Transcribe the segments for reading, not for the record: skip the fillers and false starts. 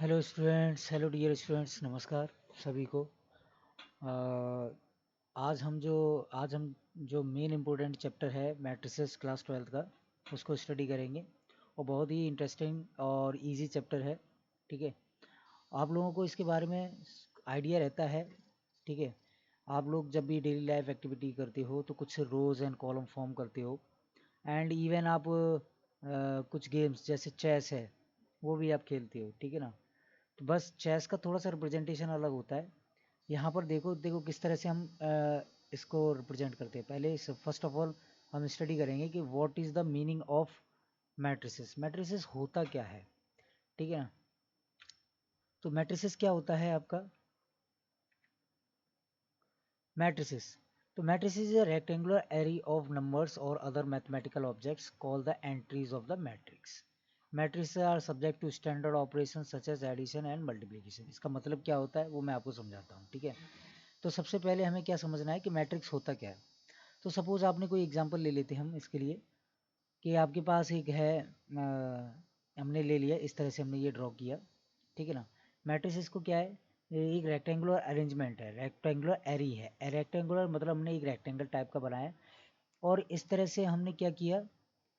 Hello students, hello dear students, नमस्कार सभी को। अ, आज हम जो मेन इम्पोर्टेंट चैप्टर है मैट्रिसेस क्लास 12th का, उसको स्टडी करेंगे। और बहुत ही इंटरेस्टिंग और इजी चैप्टर है। ठीक है, आप लोगों को इसके बारे में आइडिया रहता है। ठीक है, आप लोग जब भी डेली लाइफ एक्टिविटी करते हो तो कुछ रोज़ एंड कॉलम फॉर्म करते हो। एंड इवन आप कुछ गेम्स जैसे चेस है वो भी आप खेलते हो। ठीक है ना, तो बस चेस का थोड़ा सा रिप्रेजेंटेशन अलग होता है। यहाँ पर देखो देखो किस तरह से हम इसको रिप्रेजेंट करते हैं। पहले फर्स्ट ऑफ ऑल हम स्टडी करेंगे कि what is the meaning of matrices. Matrices होता क्या है, ठीक है ना। तो मैट्रिसेस क्या होता है आपका मैट्रिसेस। तो matrices is a rectangular array of numbers or other mathematical objects called the entries of the matrix. Matrices are subject to standard operations such as addition and multiplication. इसका मतलब क्या होता है वो मैं आपको समझाता हूँ। ठीक है, तो सबसे पहले हमें क्या समझना है कि मैट्रिक्स होता क्या है। तो सपोज आपने कोई एग्जांपल ले लेते हैं हम इसके लिए कि आपके पास एक है, हमने ले लिया इस तरह से, हमने ये ड्रॉ किया। ठीक है ना, मैट्रिक्स इसको क्या है, ये एक रेक्टेंगुलर अरेंजमेंट है, रेक्टेंगुलर एरी है। रेक्टेंगुलर मतलब हमने एक रेक्टेंगल टाइप का बनाया और इस तरह से हमने क्या किया,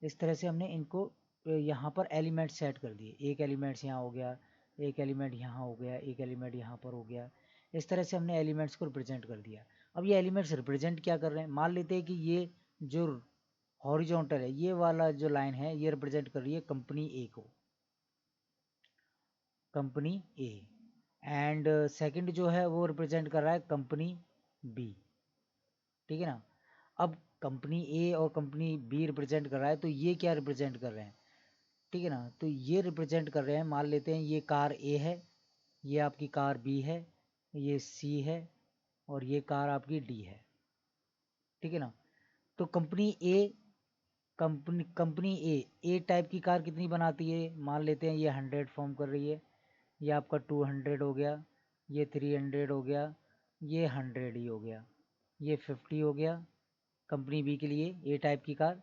इस तरह से हमने इनको यहाँ पर एलिमेंट सेट कर दिए। एक एलिमेंट्स यहाँ हो गया, एक एलिमेंट यहाँ हो गया, एक एलिमेंट यहाँ पर हो गया। इस तरह से हमने एलिमेंट्स को रिप्रेजेंट कर दिया। अब ये एलिमेंट्स रिप्रेजेंट क्या कर रहे हैं, मान लेते हैं कि ये जो हॉरिजॉन्टल है, ये वाला जो लाइन है ये रिप्रेजेंट कर रही है कंपनी ए को, कंपनी ए। एंड सेकंड जो है वो रिप्रेजेंट कर रहा है कंपनी बी। ठीक है ना, अब कंपनी ए और कंपनी बी रिप्रेजेंट कर रहा है, तो ये क्या रिप्रेजेंट कर रहे हैं, ठीक है ना। तो ये रिप्रेजेंट कर रहे हैं, मान लेते हैं ये कार ए है, ये आपकी कार बी है, ये सी है और ये कार आपकी डी है। ठीक है ना, तो कंपनी ए, कंपनी ए टाइप की कार कितनी बनाती है, मान लेते हैं ये 100 फॉर्म कर रही है, ये आपका 200 हो गया, ये 300 हो गया, ये 100 ही हो गया, ये 50 हो गया कंपनी बी के लिए ए टाइप की कार,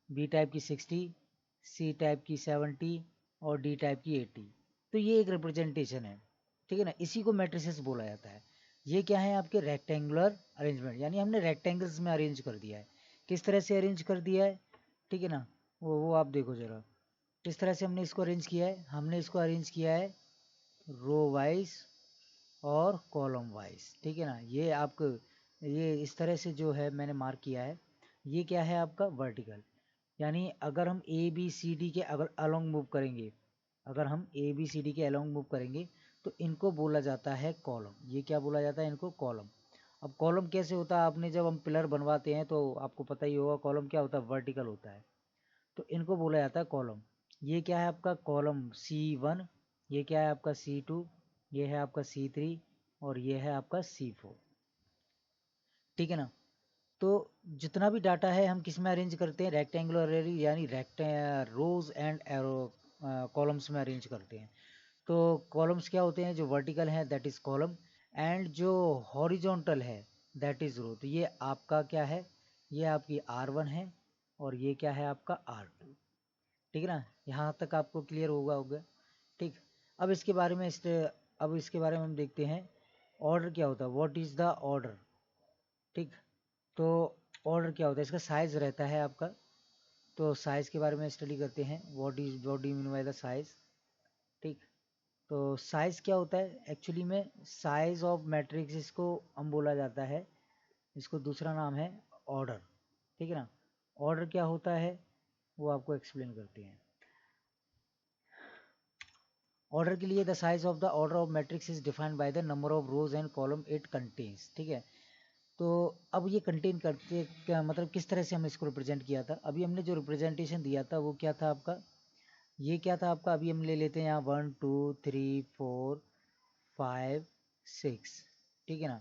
बी टाइप की 60, सी टाइप की 70 और डी टाइप की 80। तो ये एक रिप्रेजेंटेशन है। ठीक है ना, इसी को मैट्रिसेस बोला जाता है। ये क्या है, आपके रेक्टेंगुलर अरेंजमेंट, यानी हमने रेक्टेंगल्स में अरेंज कर दिया है। किस तरह से अरेंज कर दिया है, ठीक है ना, वो आप देखो ज़रा। किस तरह से हमने इसको अरेंज किया है, हमने इसको अरेंज किया है रो वाइज और कॉलम वाइज। ठीक है ना, ये आपको ये इस तरह से जो है मैंने मार्क किया है, ये क्या है आपका वर्टिकल। यानी अगर हम ए बी सी डी के अगर अलोंग मूव करेंगे, अगर हम ए बी सी डी के अलोंग मूव करेंगे तो इनको बोला जाता है कॉलम। ये क्या बोला जाता है, इनको कॉलम। अब कॉलम कैसे होता है, आपने जब हम पिलर बनवाते हैं तो आपको पता ही होगा कॉलम क्या होता है, वर्टिकल होता है। तो इनको बोला जाता है कॉलम। ये क्या है आपका कॉलम C1, ये क्या है आपका C2, ये है आपका C3 और ये है आपका C4। ठीक है ना, तो जितना भी डाटा है हम किस में अरेंज करते हैं, रेक्टेंगुलर अरे यानी रोज एंड एरो कॉलम्स में अरेंज करते हैं। तो कॉलम्स क्या होते हैं, जो वर्टिकल है दैट इज कॉलम, एंड जो हॉरिजॉन्टल है दैट इज रो। तो ये आपका क्या है, ये आपकी R1 है और ये क्या है आपका R2। ठीक है ना, यहाँ तक आपको क्लियर होगा। ठीक, अब इसके बारे में अब इसके बारे में हम देखते हैं ऑर्डर क्या होता है, व्हाट इज़ द ऑर्डर। ठीक, तो ऑर्डर क्या होता है, इसका साइज़ रहता है आपका। तो साइज़ के बारे में स्टडी करते हैं, what do you mean by the size. ठीक, तो साइज़ क्या होता है, एक्चुअली में साइज़ ऑफ मैट्रिक्स इसको हम बोला जाता है, इसको दूसरा नाम है ऑर्डर। ठीक है ना, ऑर्डर क्या होता है वो आपको एक्सप्लेन करते हैं। ऑर्डर के लिए the size of the order of matrix is defined by the number of rose and column it contains. ठीक है, तो अब ये कंटेन करते क्या, मतलब किस तरह से हमने इसको रिप्रेजेंट किया था। अभी हमने जो रिप्रेजेंटेशन दिया था वो क्या था आपका, ये क्या था आपका, अभी हम ले लेते हैं यहाँ 1 2 3 4 5 6। ठीक है ना,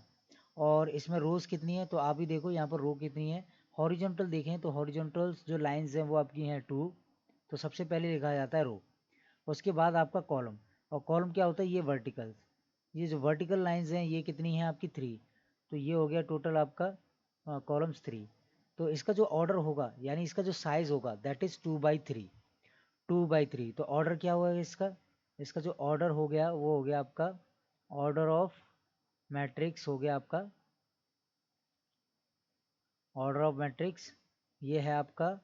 और इसमें रोज कितनी है, तो आप ही देखो यहाँ पर रो कितनी है। हॉरिजॉन्टल देखें तो हॉरिजॉन्टल्स जो लाइंस हैं वो आपकी हैं 2, तो सबसे पहले लिखा जाता है रो। उसके बाद आपका कॉलम, और कॉलम क्या होता है, ये वर्टिकल, ये जो वर्टिकल लाइंस हैं ये कितनी हैं आपकी 3। तो ये हो गया टोटल आपका कॉलम्स 3। तो इसका जो ऑर्डर होगा यानी इसका जो साइज होगा दैट इज 2/3, 2/3। तो ऑर्डर क्या हुआ इसका, इसका जो ऑर्डर हो गया वो हो गया आपका ऑर्डर ऑफ मैट्रिक्स हो गया आपका ऑर्डर ऑफ मैट्रिक्स, ये है आपका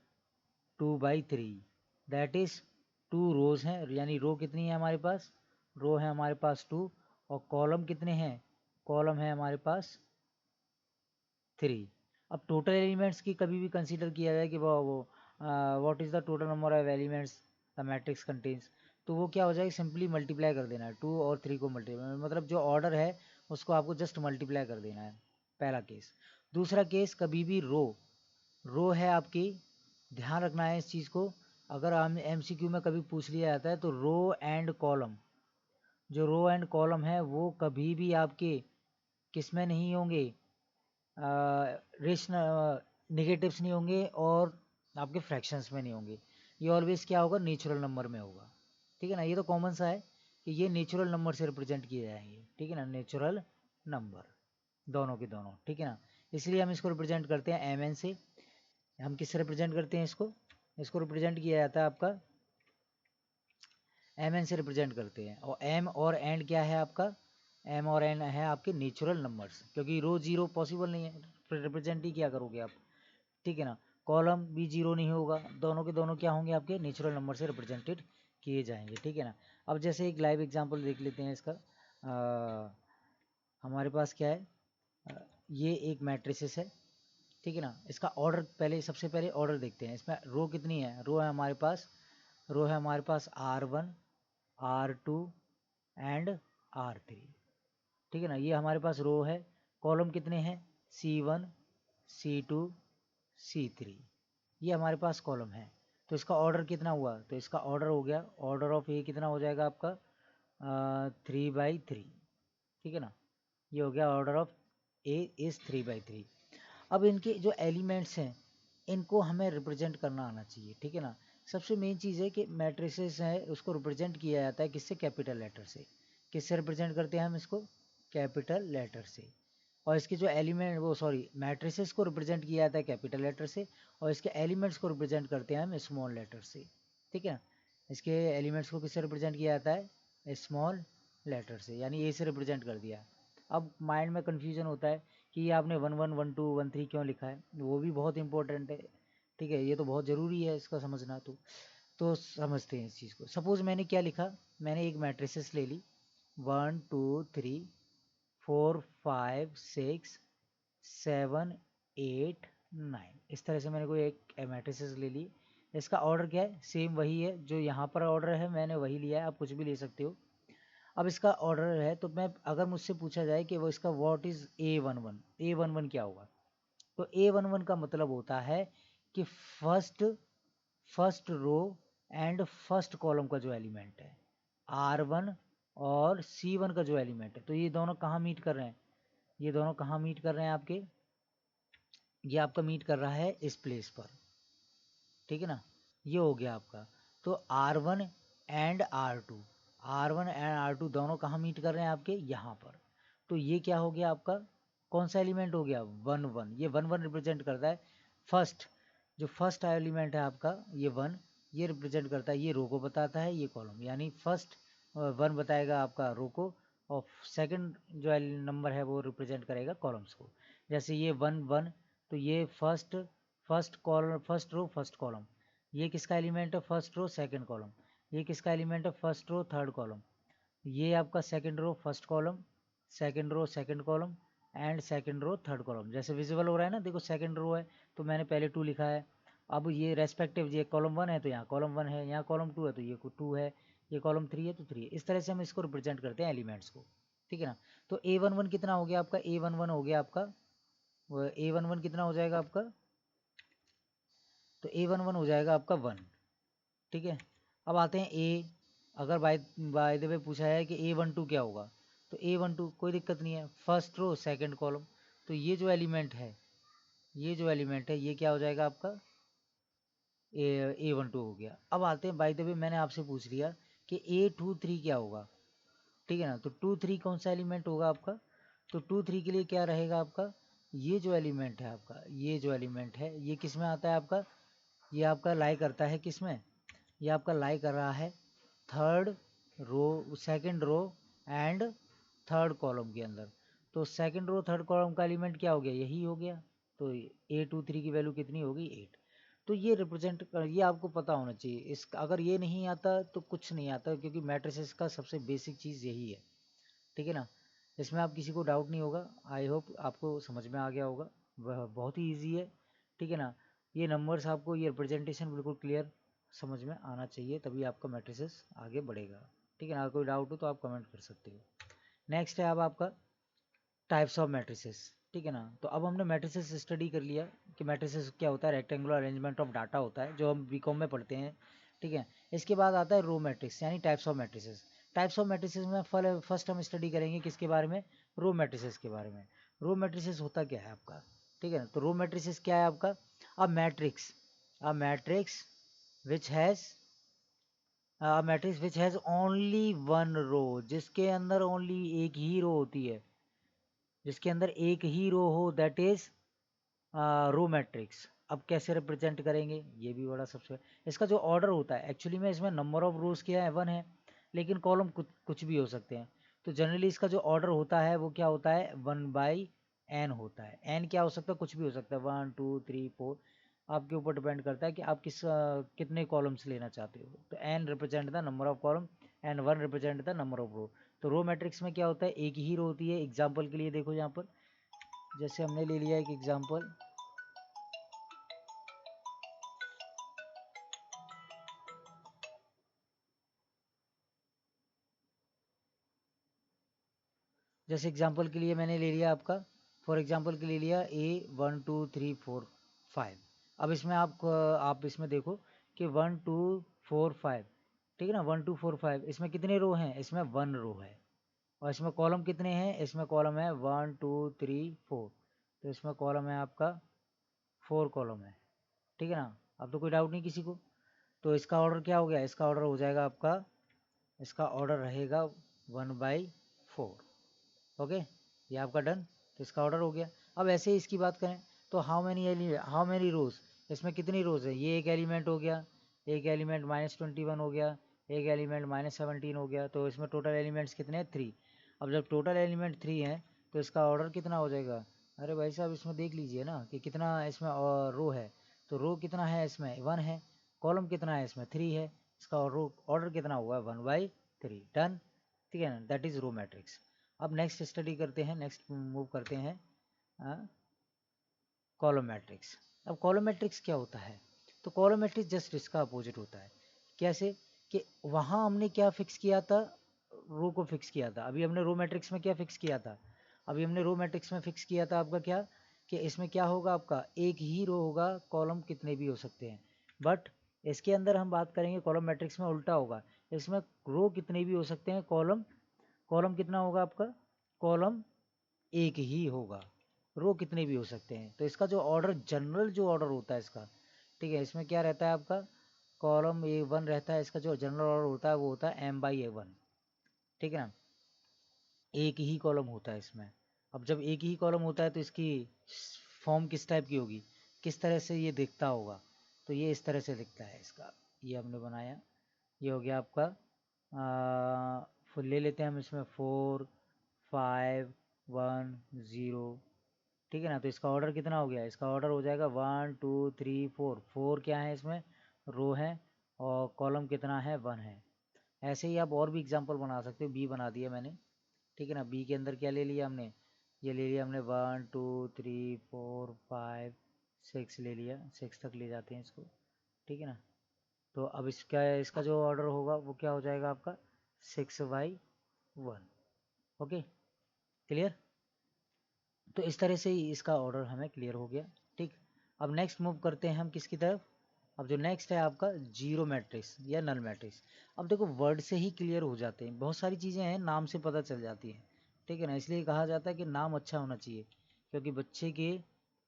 2/3, दैट इज 2 रोज हैं, यानी रो कितनी है हमारे पास, रो है हमारे पास 2, और कॉलम कितने हैं, कॉलम है हमारे पास 3। अब टोटल एलिमेंट्स की कभी भी कंसीडर किया जाए कि वो what is the total number of elements the matrix contains, तो वो क्या हो जाएगा, सिंपली मल्टीप्लाई कर देना है, 2 और 3 को मल्टीप्लाई, मतलब जो ऑर्डर है उसको आपको जस्ट मल्टीप्लाई कर देना है, पहला केस। दूसरा केस, कभी भी रो है आपकी, ध्यान रखना है इस चीज़ को, अगर हम MCQ में कभी पूछ लिया जाता है तो रो एंड कॉलम, जो रो एंड कॉलम है वो कभी भी आपके किस में नहीं होंगे, रेशनल निगेटिव्स नहीं होंगे और आपके फ्रैक्शंस में नहीं होंगे, ये ऑलवेज क्या होगा, नेचुरल नंबर में होगा। ठीक है ना, ये तो कॉमन सा है कि ये नेचुरल नंबर से रिप्रेजेंट किए जाएंगे। ठीक है ना, नेचुरल नंबर दोनों के दोनों। ठीक है ना, इसलिए हम इसको रिप्रेजेंट करते हैं MN से। हम किससे रिप्रेजेंट करते हैं इसको रिप्रेजेंट किया जाता है आपका MN से रिप्रेजेंट करते हैं। और M और एंड क्या है आपका, M और N है आपके नेचुरल नंबर्स, क्योंकि रो जीरो पॉसिबल नहीं है, फिर रिप्रेजेंट ही क्या करोगे आप। ठीक है ना, कॉलम भी जीरो नहीं होगा, दोनों के दोनों क्या होंगे, आपके नेचुरल नंबर से रिप्रेजेंटेड किए जाएंगे। ठीक है ना, अब जैसे एक लाइव एग्जांपल देख लेते हैं इसका। हमारे पास क्या है, ये एक मैट्रिसेस है। ठीक है ना, इसका ऑर्डर पहले, सबसे पहले ऑर्डर देखते हैं, इसमें रो कितनी है, रो है हमारे पास, रो है हमारे पास R1 R2 एंड R3। ठीक है ना, ये हमारे पास रो है। कॉलम कितने हैं, C1 C2 C3, ये हमारे पास कॉलम है। तो इसका ऑर्डर कितना हुआ, तो इसका ऑर्डर हो गया, ऑर्डर ऑफ ए कितना हो जाएगा आपका 3/3। ठीक है ना, ये हो गया ऑर्डर ऑफ ए इज 3/3। अब इनके जो एलिमेंट्स हैं इनको हमें रिप्रेजेंट करना आना चाहिए। ठीक है ना, सबसे मेन चीज़ है कि मैट्रिसेस है उसको रिप्रेजेंट किया जाता है किससे, कैपिटल लेटर से। किससे रिप्रेजेंट करते हैं हम इसको, कैपिटल लेटर से। और इसके जो एलिमेंट वो सॉरी मैट्रिसेस को रिप्रेजेंट किया जाता है कैपिटल लेटर से, और इसके एलिमेंट्स को रिप्रेजेंट करते हैं हम स्मॉल लेटर से। ठीक है, इसके एलिमेंट्स को किससे रिप्रेजेंट किया जाता है, स्मॉल लेटर से, यानी ए से रिप्रेजेंट कर दिया। अब माइंड में कन्फ्यूजन होता है कि ये आपने 1 1 1 2 1 3 क्यों लिखा है, वो भी बहुत इंपॉर्टेंट है। ठीक है, ये तो बहुत ज़रूरी है इसका समझना। तो समझते हैं इस चीज़ को। सपोज़ मैंने क्या लिखा, मैंने एक मैट्रिसेस ले ली 1 2 3 4 5 6 7 8 9, इस तरह से मैंने कोई एक मैट्रिसेस ले ली। इसका ऑर्डर क्या है, सेम वही है जो यहाँ पर ऑर्डर है, मैंने वही लिया है, आप कुछ भी ले सकते हो। अब इसका ऑर्डर है तो मैं, अगर मुझसे पूछा जाए कि वो इसका व्हाट इज़ A11 क्या होगा, तो A11 का मतलब होता है कि first row and first column का जो एलिमेंट है, R1 और C1 का जो एलिमेंट है, तो ये दोनों कहाँ मीट कर रहे हैं, ये दोनों कहाँ मीट कर रहे हैं आपके, ये आपका मीट कर रहा है इस प्लेस पर। ठीक है ना, ये हो गया आपका। तो R1 and R2, R1 and R2 दोनों कहाँ मीट कर रहे हैं आपके, यहाँ पर। तो ये क्या हो गया आपका, कौन सा एलिमेंट हो गया, 1 1, ये 1 1 रिप्रेजेंट करता है फर्स्ट, जो फर्स्ट एलिमेंट है आपका ये 1, ये रिप्रेजेंट करता है, ये रो को बताता है, ये कॉलम, यानी फर्स्ट 1 बताएगा आपका रो को, और सेकंड जो नंबर है वो रिप्रेजेंट करेगा कॉलम्स को। जैसे ये 1 1, तो ये first column, first row first column, ये किसका एलिमेंट है, फर्स्ट रो सेकंड कॉलम, ये किसका एलिमेंट है, फर्स्ट रो थर्ड कॉलम, ये आपका second row first column, second row second column and second row third column. जैसे विजिबल हो रहा है ना, देखो सेकंड रो है तो मैंने पहले 2 लिखा है। अब ये रेस्पेक्टिव, ये कॉलम 1 है तो यहाँ कॉलम 1 है, यहाँ कॉलम 2 है तो ये 2 है, ये कॉलम 3 है तो 3 है। इस तरह से हम इसको रिप्रेजेंट करते हैं एलिमेंट्स को। ठीक है ना, तो A11 कितना हो गया आपका, A11 हो गया आपका, A11 कितना हो जाएगा आपका, तो A11 हो जाएगा आपका 1। ठीक है, अब आते हैं ए, अगर बाय द वे पूछा है कि A12 क्या होगा, तो A12 कोई दिक्कत नहीं है, फर्स्ट रो सेकंड कॉलम, तो ये जो एलिमेंट है, ये जो एलिमेंट है ये क्या हो जाएगा आपका, A12 हो गया। अब आते हैं, बाय द वे मैंने आपसे पूछ लिया कि A23 क्या होगा। ठीक है ना, तो 2 3 कौन सा एलिमेंट होगा आपका, तो 2 3 के लिए क्या रहेगा आपका, ये जो एलिमेंट है आपका, ये जो एलिमेंट है ये किस में आता है आपका, ये आपका लाई करता है किस में, ये आपका लाई कर रहा है third second row and third column के अंदर। तो सेकंड रो थर्ड कॉलम का एलिमेंट क्या हो गया, यही हो गया। तो A23 की वैल्यू कितनी होगी 8। तो ये रिप्रेजेंट कर, ये आपको पता होना चाहिए। इस अगर ये नहीं आता तो कुछ नहीं आता, क्योंकि मैट्रिसेस का सबसे बेसिक चीज़ यही है, ठीक है ना। इसमें आप किसी को डाउट नहीं होगा, आई होप आपको समझ में आ गया होगा। वह बहुत ही ईजी है, ठीक है ना। ये नंबर्स आपको, ये रिप्रेजेंटेशन बिल्कुल क्लियर समझ में आना चाहिए, तभी आपका मैट्रिसेस आगे बढ़ेगा, ठीक है ना। कोई डाउट हो तो आप कमेंट कर सकते हो। नेक्स्ट है अब आपका टाइप्स ऑफ मैट्रिसेस, ठीक है ना। तो अब हमने मैट्रिसेस स्टडी कर लिया कि मैट्रिसेस क्या होता है, रेक्टेंगुलर अरेंजमेंट ऑफ डाटा होता है, जो हम बीकॉम में पढ़ते हैं, ठीक है। इसके बाद आता है रो मैट्रिक्स, यानी types of matrices. Types of matrices में फर्स्ट हम स्टडी करेंगे किसके बारे में, रो मैट्रिसेस के बारे में। रो मैट्रिसेस होता क्या है आपका, ठीक है ना। तो रो मैट्रिसेस क्या है आपका, a matrix which has matrix which has only one row, जिसके अंदर ओनली एक ही रो होती है, जिसके अंदर एक ही रो हो, दैट इज रो मैट्रिक्स। अब कैसे रिप्रेजेंट करेंगे, ये भी बड़ा सबसे, इसका जो ऑर्डर होता है, एक्चुअली में इसमें नंबर ऑफ रोज क्या है, 1 है, लेकिन कॉलम कुछ भी हो सकते हैं। तो जनरली इसका जो ऑर्डर होता है वो क्या होता है, 1/n होता है। n क्या हो सकता है, कुछ भी हो सकता है, 1 2 3 4, आपके ऊपर डिपेंड करता है कि आप कितने कॉलम्स लेना चाहते हो। तो n represent the number of column and 1 represent the number of row. तो रो मैट्रिक्स में क्या होता है, एक ही रो होती है। एग्जाम्पल के लिए देखो यहाँ पर, जैसे हमने ले लिया एक एग्जाम्पल, जैसे एग्जाम्पल के लिए मैंने ले लिया आपका, फॉर एग्जाम्पल के लिए लिया A 1 2 3 4 5। अब इसमें आप इसमें देखो कि 1 2 4 5, ठीक है ना, 1 2 4 5, इसमें कितने रो हैं, इसमें 1 रो है। और इसमें कॉलम कितने हैं, इसमें कॉलम है 1 2 3 4, तो इसमें कॉलम है आपका 4 कॉलम है, ठीक है ना। अब तो कोई डाउट नहीं किसी को। तो इसका ऑर्डर क्या हो गया, इसका ऑर्डर हो जाएगा आपका, इसका ऑर्डर रहेगा 1/4। ओके, ये आपका डन। तो इसका ऑर्डर हो गया। अब ऐसे ही इसकी बात करें तो हाउ मैनी रोज, इसमें कितनी रोज है, ये एक एलिमेंट हो गया, एक एलिमेंट -21 हो गया, एक एलिमेंट -17 हो गया। तो इसमें टोटल एलिमेंट्स कितने हैं, 3। अब जब टोटल एलिमेंट 3 हैं तो इसका ऑर्डर कितना हो जाएगा, अरे भाई साहब इसमें देख लीजिए ना कि कितना इसमें रो है। तो रो कितना है, इसमें 1 है। कॉलम कितना है, इसमें 3 है। इसका ऑर्डर कितना हुआ है, 1/3। डन, ठीक है ना, दैट इज रो मैट्रिक्स। अब नेक्स्ट स्टडी करते हैं, नेक्स्ट मूव करते हैं कॉलम मैट्रिक्स। अब कॉलम मैट्रिक्स क्या होता है, तो कॉलम मैट्रिक्स जस्ट इसका अपोजिट होता है। कैसे, कि वहाँ हमने क्या फिक्स किया था, रो को फिक्स किया था। अभी हमने रो मैट्रिक्स में क्या फिक्स किया था, अभी हमने रो मैट्रिक्स में फिक्स किया था आपका क्या, कि इसमें क्या होगा, आपका एक ही रो होगा, कॉलम कितने भी हो सकते हैं। बट इसके अंदर हम बात करेंगे कॉलम मैट्रिक्स में उल्टा होगा, इसमें रो कितने भी हो सकते हैं, कॉलम कॉलम कितना होगा आपका, कॉलम एक ही होगा, रो कितने भी हो सकते हैं। तो इसका जो ऑर्डर, जनरल जो ऑर्डर होता है इसका, ठीक है, इसमें क्या रहता है आपका, कॉलम A1 रहता है। इसका जो जनरल ऑर्डर होता है वो होता है M/A1, ठीक है ना, एक ही कॉलम होता है इसमें। अब जब एक ही कॉलम होता है तो इसकी फॉर्म किस टाइप की होगी, किस तरह से ये दिखता होगा, तो ये इस तरह से दिखता है इसका। ये हमने बनाया, ये हो गया आपका फिर ले लेते हैं हम इसमें 4 5 1 0, ठीक है ना। तो इसका ऑर्डर कितना हो गया, इसका ऑर्डर हो जाएगा 1 2 3 4। 4 क्या है इसमें, रो है, और कॉलम कितना है, 1 है। ऐसे ही आप और भी एग्जांपल बना सकते हो। बी बना दिया मैंने, ठीक है ना। बी के अंदर क्या ले लिया हमने, ये ले लिया हमने 1 2 3 4 5 6 ले लिया, 6 तक ले जाते हैं इसको, ठीक है ना। तो अब इसका इसका जो ऑर्डर होगा वो क्या हो जाएगा आपका, 6/1। Okay, clear. तो इस तरह से ही इसका ऑर्डर हमें क्लियर हो गया, ठीक। अब नेक्स्ट मूव करते हैं हम किसकी तरफ, अब जो नेक्स्ट है आपका जीरो मैट्रिक्स या नल मैट्रिक्स। अब देखो वर्ड से ही क्लियर हो जाते हैं, बहुत सारी चीज़ें हैं नाम से पता चल जाती हैं, ठीक है ना। इसलिए कहा जाता है कि नाम अच्छा होना चाहिए, क्योंकि बच्चे के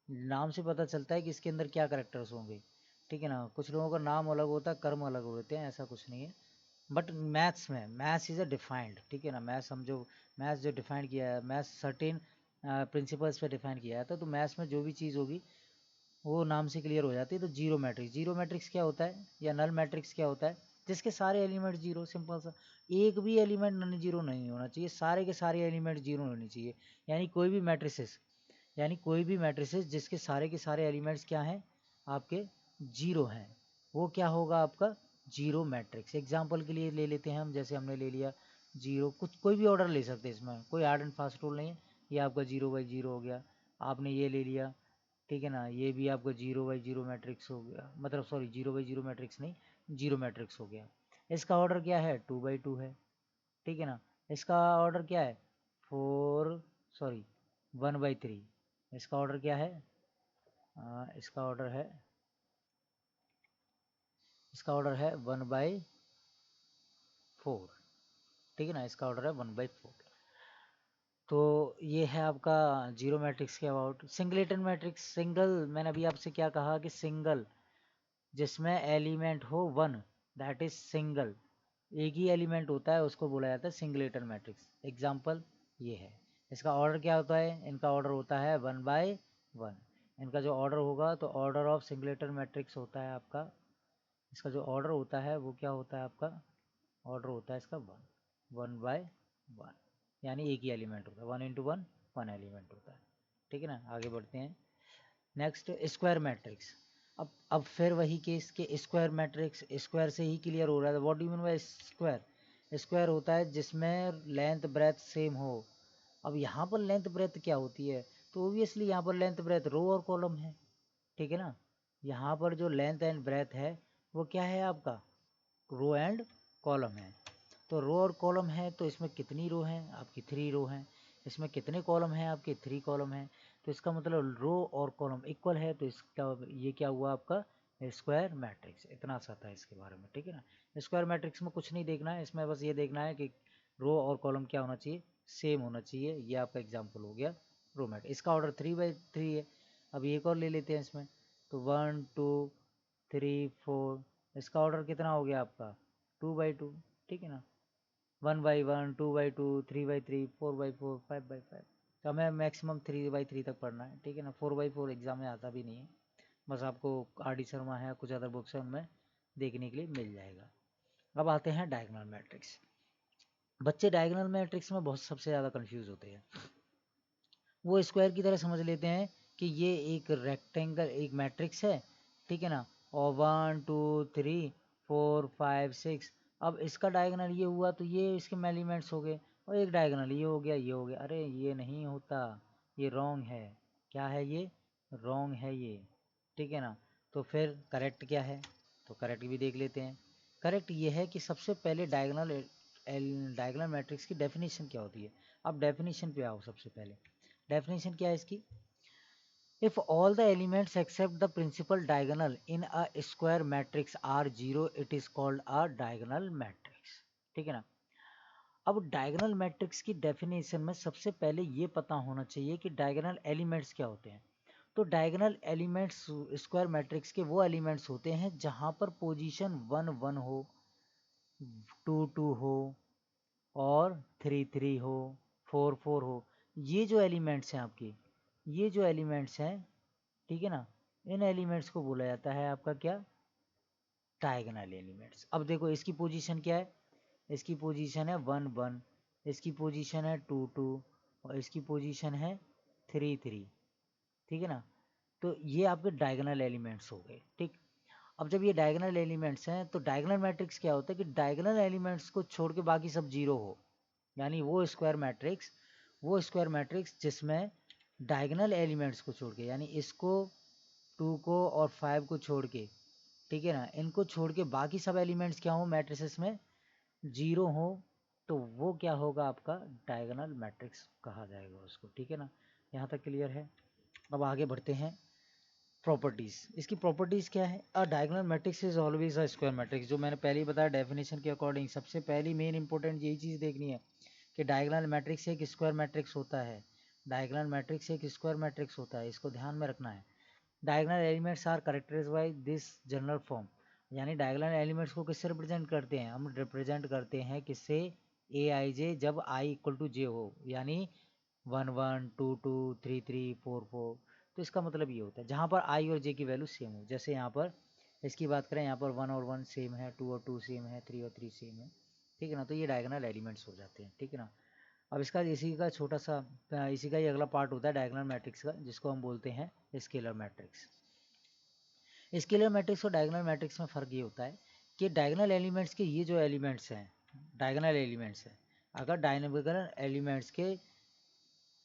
नाम से पता चलता है कि इसके अंदर क्या करेक्टर्स होंगे, ठीक है ना। कुछ लोगों का नाम अलग होता है, कर्म अलग होते हैं, ऐसा कुछ नहीं है। बट मैथ्स में, मैथ्स इज़ अ डिफाइंड, ठीक है ना। मैथ्स जो डिफाइन किया है, मैथ्स सर्टेन प्रिंसिपल्स पे डिफाइन किया था। तो मैथ्स में जो भी चीज़ होगी वो नाम से क्लियर हो जाती है। तो जीरो मैट्रिक्स क्या होता है या नल मैट्रिक्स क्या होता है, जिसके सारे एलिमेंट जीरो, सिंपल सा। एक भी एलिमेंट नॉन जीरो नहीं होना चाहिए, सारे के सारे एलिमेंट जीरो होने चाहिए। यानी कोई भी मैट्रिसेस जिसके सारे के सारे एलिमेंट्स क्या हैं आपके जीरो हैं, वो क्या होगा आपका जीरो मैट्रिक्स। एग्जाम्पल के लिए ले लेते हैं हम, जैसे हमने ले लिया जीरो, कुछ कोई भी ऑर्डर ले सकते हैं, इसमें कोई हार्ड एंड फास्ट रूल नहीं है। ये आपका 0/0 हो गया, आपने ये ले लिया, ठीक है ना, ये भी आपका 0/0 मैट्रिक्स हो गया, मतलब सॉरी 0/0 मैट्रिक्स नहीं, जीरो मैट्रिक्स हो गया। इसका ऑर्डर क्या है 2/2 है, ठीक है ना। इसका ऑर्डर क्या है 1/3। इसका ऑर्डर क्या है इसका ऑर्डर है 1/4, ठीक है ना। इसका ऑर्डर है 1/4। तो ये है आपका जीरो मैट्रिक्स के अबाउट। सिंगलेटन मैट्रिक्स, सिंगल, मैंने अभी आपसे क्या कहा कि सिंगल जिसमें एलिमेंट हो वन, दैट इज सिंगल। एक ही एलिमेंट होता है उसको बोला जाता है सिंगलेटन मैट्रिक्स। एग्जाम्पल ये है। इसका ऑर्डर क्या होता है, इनका ऑर्डर होता है 1/1। इनका जो ऑर्डर होगा तो ऑर्डर ऑफ सिंगलेटन मैट्रिक्स होता है आपका, इसका जो ऑर्डर होता है वो क्या होता है आपका, ऑर्डर होता है इसका 1/1, यानी एक ही एलिमेंट होता है, 1 × 1 1 एलिमेंट होता है, ठीक है ना। आगे बढ़ते हैं। Next square matrix. अब फिर वही केस के स्क्वायर मैट्रिक्स, स्क्वायर से ही क्लियर हो रहा है। What do you mean by square? Square होता है जिसमें लेंथ ब्रेथ सेम हो। अब यहाँ पर लेंथ ब्रेथ क्या होती है, तो ओबियसली यहाँ पर लेंथ ब्रेथ रो और कॉलम है, ठीक है ना। यहाँ पर जो लेंथ एंड ब्रेथ है वो क्या है आपका रो एंड कॉलम है। तो रो और कॉलम है तो इसमें कितनी रो हैं आपकी 3 रो हैं, इसमें कितने कॉलम हैं आपके 3 कॉलम हैं। तो इसका मतलब रो और कॉलम इक्वल है, तो इसका ये क्या हुआ आपका स्क्वायर मैट्रिक्स। इतना सा था इसके बारे में, ठीक है ना। स्क्वायर मैट्रिक्स में कुछ नहीं देखना है, इसमें बस ये देखना है कि रो और कॉलम क्या होना चाहिए, सेम होना चाहिए। ये आपका एग्जाम्पल हो गया रो मैट्रिक्स। इसका ऑर्डर 3/3 है। अब एक और ले लेते हैं इसमें, तो 1 2 3 4, इसका ऑर्डर कितना हो गया आपका 2/2, ठीक है ना। 1/1 2/2 3/3 4/4 5/5। तो हमें मैक्सिमम 3/3 तक पढ़ना है, ठीक है ना। 4/4 एग्जाम में आता भी नहीं है, बस आपको RD शर्मा है कुछ अदर बुक्स है उनमें देखने के लिए मिल जाएगा। अब आते हैं डायगोनल मैट्रिक्स। बच्चे डायगोनल मैट्रिक्स में बहुत सबसे ज़्यादा कंफ्यूज होते हैं। वो स्क्वायर की तरह समझ लेते हैं कि ये एक रेक्टेंगल एक मैट्रिक्स है, ठीक है ना, और 1 2 3 4 5 6। अब इसका डायगोनल ये हुआ तो ये इसके एलिमेंट्स हो गए, और एक डायगोनल ये हो गया ये हो गया। अरे ये नहीं होता, ये रॉन्ग है। क्या है ये रॉन्ग है ये, ठीक है ना। तो फिर करेक्ट क्या है, तो करेक्ट भी देख लेते हैं। करेक्ट ये है कि सबसे पहले डायगोनल मैट्रिक्स की डेफिनेशन क्या होती है। अब डेफिनेशन पे आओ। सबसे पहले डेफिनेशन क्या है इसकी, if all the elements except the principal diagonal in a square matrix are zero it is called a diagonal matrix, ठीक है ना। अब डायगोनल मैट्रिक्स की डेफिनेशन में सबसे पहले ये पता होना चाहिए कि डायगोनल एलिमेंट्स क्या होते हैं। तो डायगोनल एलिमेंट्स स्क्वायर मैट्रिक्स के वो एलिमेंट्स होते हैं जहां पर पोजीशन 1 1 हो, 2 2 हो, और 3 3 हो, 4 4 हो। ये जो एलिमेंट्स हैं आपके, ये जो एलिमेंट्स हैं, ठीक है ना, इन एलिमेंट्स को बोला जाता है आपका क्या डायगोनल एलिमेंट्स। अब देखो इसकी पोजीशन क्या है, इसकी पोजीशन है 1 1, इसकी पोजीशन है 2 2, और इसकी पोजीशन है 3 3, ठीक है ना। तो ये आपके डायगोनल एलिमेंट्स हो गए, ठीक। अब जब ये डायगोनल एलिमेंट्स हैं तो डायगोनल मैट्रिक्स क्या होता है कि डायगोनल एलिमेंट्स को छोड़ के बाकी सब जीरो हो, यानी वो स्क्वायर मैट्रिक्स जिसमें डायगोनल एलिमेंट्स को छोड़ के, यानी इसको 2 को और 5 को छोड़ के, ठीक है ना, इनको छोड़ के बाकी सब एलिमेंट्स क्या हो मैट्रिसेस में जीरो हो, तो वो क्या होगा आपका डायगोनल मैट्रिक्स कहा जाएगा उसको, ठीक है ना। यहाँ तक क्लियर है। अब आगे बढ़ते हैं। प्रॉपर्टीज़, इसकी प्रॉपर्टीज़ क्या है, अ diagonal matrix is always a square matrix. जो मैंने पहले ही बताया डेफिनेशन के अकॉर्डिंग, सबसे पहली मेन इंपॉर्टेंट यही चीज़ देखनी है कि डायगोनल मैट्रिक्स एक स्क्वायर मैट्रिक्स होता है। डायगोनल मैट्रिक्स एक स्क्वायर मैट्रिक्स होता है, इसको ध्यान में रखना है। Diagonal elements are characterised by this general form, यानी डायगोनल एलिमेंट्स को किससे रिप्रेजेंट करते हैं, हम रिप्रेजेंट करते हैं किससे AIJ, जब I = J हो, यानी 1 1 2 2 3 3 4 4। तो इसका मतलब ये होता है जहाँ पर I और J की वैल्यू सेम हो, जैसे यहाँ पर इसकी बात करें यहाँ पर 1 और 1 सेम है, 2 और 2 सेम है, 3 और 3 सेम है, ठीक है ना। तो ये डायगोनल एलिमेंट्स हो जाते हैं, ठीक है ना। अब इसका इसी का छोटा सा इसी का ही अगला पार्ट होता है डायगोनल मैट्रिक्स का, जिसको हम बोलते हैं स्केलर मैट्रिक्स। स्केलर मैट्रिक्स और डायगोनल मैट्रिक्स में फ़र्क ये होता है कि डायगोनल एलिमेंट्स के ये जो एलिमेंट्स हैं, डायगोनल एलिमेंट्स हैं, अगर डायगोनल एलिमेंट्स के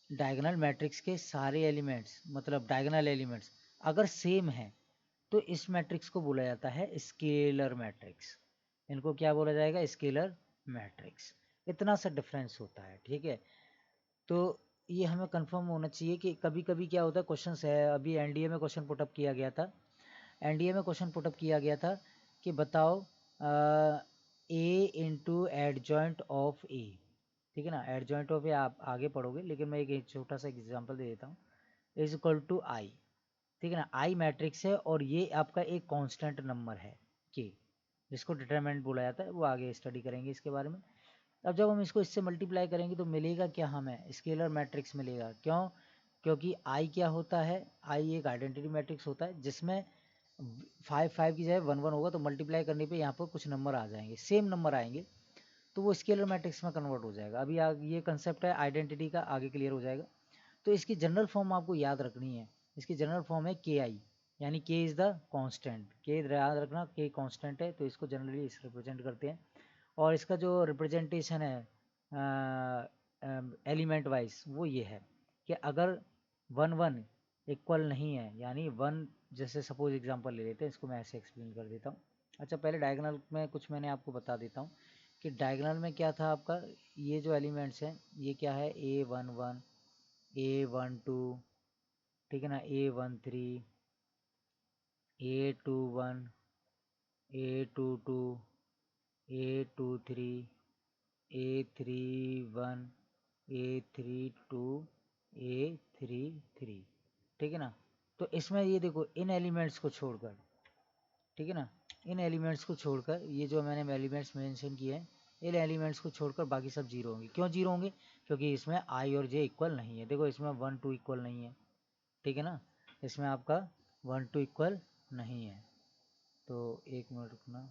डायगोनल मैट्रिक्स के सारे एलिमेंट्स मतलब डायगोनल एलिमेंट्स अगर सेम हैं तो इस मैट्रिक्स को बोला जाता है स्केलर मैट्रिक्स। इनको क्या बोला जाएगा? Scalar matrix. इतना सा डिफरेंस होता है, ठीक है। तो ये हमें कंफर्म होना चाहिए कि कभी कभी क्या होता है, क्वेश्चन है, अभी एनडीए में क्वेश्चन पुटअप किया गया था, एनडीए में क्वेश्चन पुटअप किया गया था कि बताओ ए इंटू एडजॉइंट ऑफ ए, ठीक है ना। एडजॉइंट ऑफ ए आप आगे पढ़ोगे, लेकिन मैं एक छोटा सा एग्जांपल दे देता हूँ। इज इक्वल टू आई, ठीक है ना। आई मैट्रिक्स है और ये आपका एक कांस्टेंट नंबर है के, जिसको डिटरमिनेंट बोला जाता है, वो आगे स्टडी करेंगे इसके बारे में। अब जब हम इसको इससे मल्टीप्लाई करेंगे तो मिलेगा क्या हमें? स्केलर मैट्रिक्स मिलेगा। क्यों? क्योंकि आई क्या होता है? आई एक आइडेंटिटी मैट्रिक्स होता है जिसमें 5 की जगह 1 होगा, तो मल्टीप्लाई करने पे यहाँ पर कुछ नंबर आ जाएंगे, सेम नंबर आएंगे, तो वो स्केलर मैट्रिक्स में कन्वर्ट हो जाएगा। अभी ये कंसेप्ट है आइडेंटिटी का, आगे क्लियर हो जाएगा। तो इसकी जनरल फॉर्म आपको याद रखनी है। इसकी जनरल फॉर्म है के आई, यानी के इज़ द कांस्टेंट। के याद रखना, के कांस्टेंट है, तो इसको जनरली इस रिप्रेजेंट करते हैं। और इसका जो रिप्रेजेंटेशन है एलिमेंट वाइज वो ये है कि अगर 1 इक्वल नहीं है, यानी 1, जैसे सपोज एग्जांपल ले लेते हैं, इसको मैं ऐसे एक्सप्लेन कर देता हूँ। अच्छा, पहले डायगोनल में कुछ मैंने आपको बता देता हूँ कि डायगोनल में क्या था आपका। ये जो एलिमेंट्स हैं ये क्या है? A11, A12, ठीक है ना, A13, A21, A22, A23, A31, A32, A33, ठीक है ना। तो इसमें ये देखो, इन एलिमेंट्स को छोड़कर, ठीक है ना, इन एलिमेंट्स को छोड़कर, ये जो मैंने एलिमेंट्स मेंशन किए हैं, इन एलिमेंट्स को छोड़कर बाकी सब जीरो होंगे। क्यों जीरो होंगे? क्योंकि इसमें आई और जे इक्वल नहीं है। देखो इसमें 1 2 इक्वल नहीं है, ठीक है ना, इसमें आपका 1 2 इक्वल नहीं है। तो एक मिनट रुकना,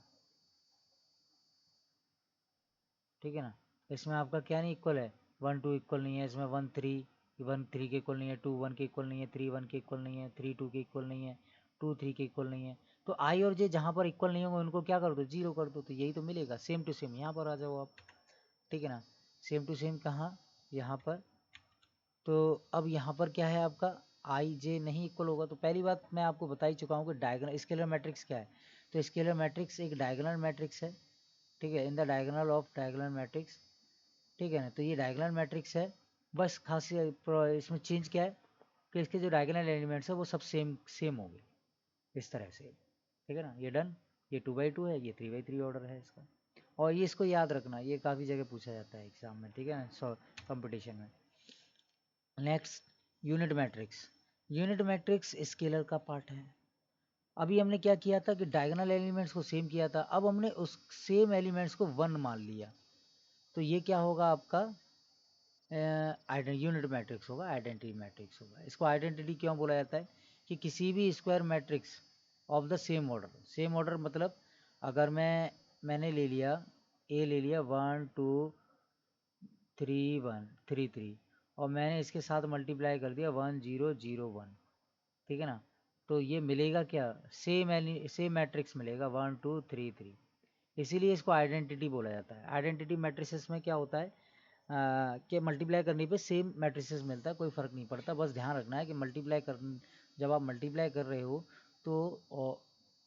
ठीक है ना। इसमें आपका क्या नहीं इक्वल है? 1 2 इक्वल नहीं है। इसमें 1 3 के इक्वल नहीं है, 2 1 के इक्वल नहीं है, 3 1 के इक्वल नहीं है, 3 2 के इक्वल नहीं है, 2 3 के इक्वल नहीं है। तो आई और जे जहाँ पर इक्वल नहीं होंगे उनको क्या कर दो? जीरो कर दो, तो यही तो मिलेगा। सेम टू सेम यहाँ पर आ जाओ आप, ठीक है ना। सेम टू सेम कहाँ? यहाँ पर। तो अब यहाँ पर क्या है आपका? आई जे नहीं इक्वल होगा। तो पहली बात मैं आपको बता ही चुका हूँ कि डायगोनल स्केलर मैट्रिक्स क्या है। तो स्केलर मैट्रिक्स एक डायगोनल मैट्रिक्स है, ठीक है, in the diagonal of diagonal matrix, ठीक है ना। तो ये डायगोनल मैट्रिक्स है। बस खास इसमें चेंज क्या है कि इसके जो डायगोनल एलिमेंट्स है वो सब सेम सेम हो गए, इस तरह से, ठीक है ना। ये डन। ये 2 by 2 है, ये 3 by 3 ऑर्डर है इसका। और ये इसको याद रखना, ये काफ़ी जगह पूछा जाता है एग्जाम में, ठीक है ना, कंपटीशन में। Next, unit matrix. Unit matrix scalar का पार्ट है। अभी हमने क्या किया था कि डायगोनल एलिमेंट्स को सेम किया था, अब हमने उस सेम एलिमेंट्स को 1 मान लिया, तो ये क्या होगा आपका? यूनिट मैट्रिक्स होगा, आइडेंटिटी मैट्रिक्स होगा। इसको आइडेंटिटी क्यों बोला जाता है? कि किसी भी square matrix of the same order, same order मतलब अगर मैंने ले लिया, ए ले लिया 1 2 3 1 3 3, और मैंने इसके साथ मल्टीप्लाई कर दिया 1 0 0 1, ठीक है ना। तो ये मिलेगा क्या? सेम मैट्रिक्स मिलेगा 1 2 3 3। इसीलिए इसको आइडेंटिटी बोला जाता है। आइडेंटिटी मैट्रिसेस में क्या होता है कि मल्टीप्लाई करने पे सेम मैट्रिसेस मिलता है, कोई फ़र्क नहीं पड़ता। बस ध्यान रखना है कि जब आप मल्टीप्लाई कर रहे हो तो